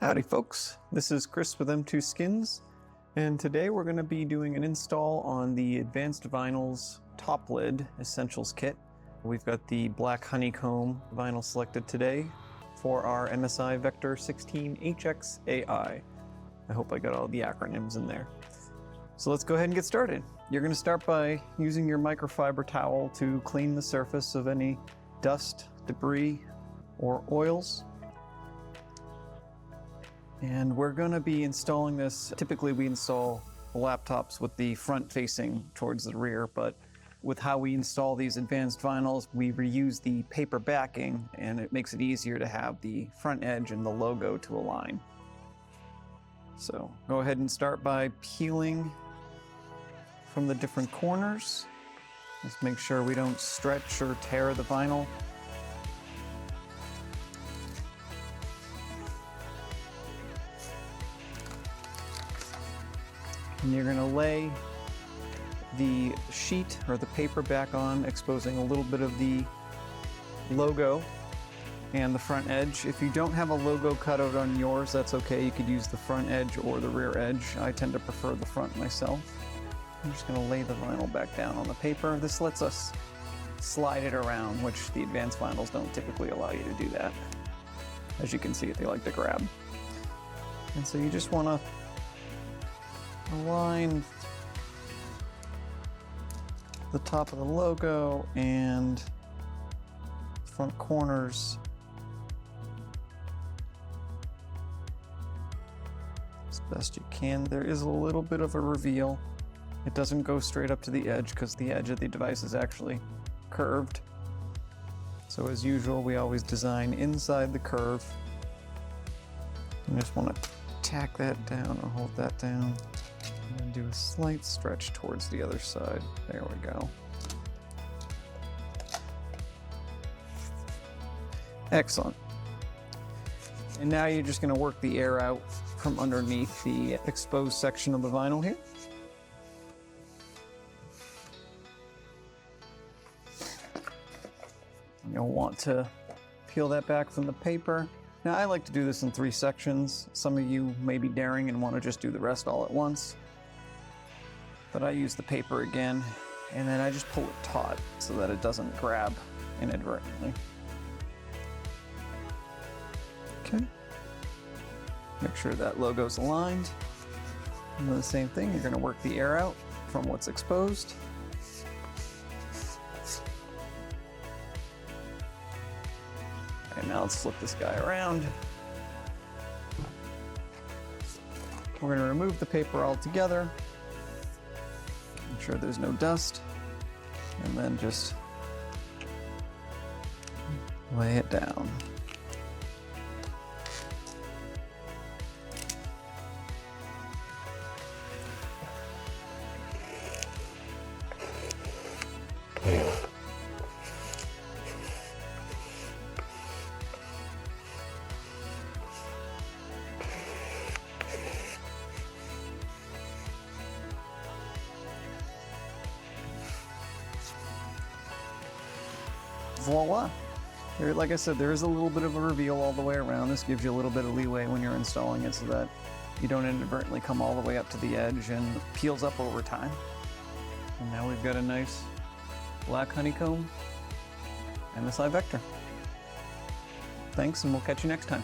Howdy folks, this is Chris with M2Skins, and today we're going to be doing an install on the Advanced Vinyl's top lid Essentials kit. We've got the black Honeycomb vinyl selected today for our MSI Vector HX AI. I hope I got all the acronyms in there. So let's go ahead and get started. You're going to start by using your microfiber towel to clean the surface of any dust, debris, or oils. And we're going to be installing this. Typically we install laptops with the front facing towards the rear, but with how we install these advanced vinyls, we reuse the paper backing, and it makes it easier to have the front edge and the logo to align. So go ahead and start by peeling from the different corners. Just make sure we don't stretch or tear the vinyl. And you're going to lay the sheet or the paper back on, exposing a little bit of the logo and the front edge. If you don't have a logo cut out on yours, that's okay. You could use the front edge or the rear edge. I tend to prefer the front myself. I'm just going to lay the vinyl back down on the paper. This lets us slide it around, which the advanced vinyls don't typically allow you to do that. As you can see, they like to grab. And so you just want to align the top of the logo and front corners as best you can. There is a little bit of a reveal. It doesn't go straight up to the edge because the edge of the device is actually curved. So as usual, we always design inside the curve. You just want to tack that down or hold that down. And do a slight stretch towards the other side. There we go. Excellent. And now you're just going to work the air out from underneath the exposed section of the vinyl here. You'll want to peel that back from the paper. Now I like to do this in 3 sections. Some of you may be daring and want to just do the rest all at once. But I use the paper again, and then I just pull it taut so that it doesn't grab inadvertently. Okay. Make sure that logo's aligned. And do the same thing, you're going to work the air out from what's exposed. And now let's flip this guy around. We're going to remove the paper altogether. Make sure there's no dust, and then just lay it down. Voila! Like I said, there is a little bit of a reveal all the way around. This gives you a little bit of leeway when you're installing it so that you don't inadvertently come all the way up to the edge and it peels up over time. And now we've got a nice black Honeycomb MSI Vector. Thanks, and we'll catch you next time.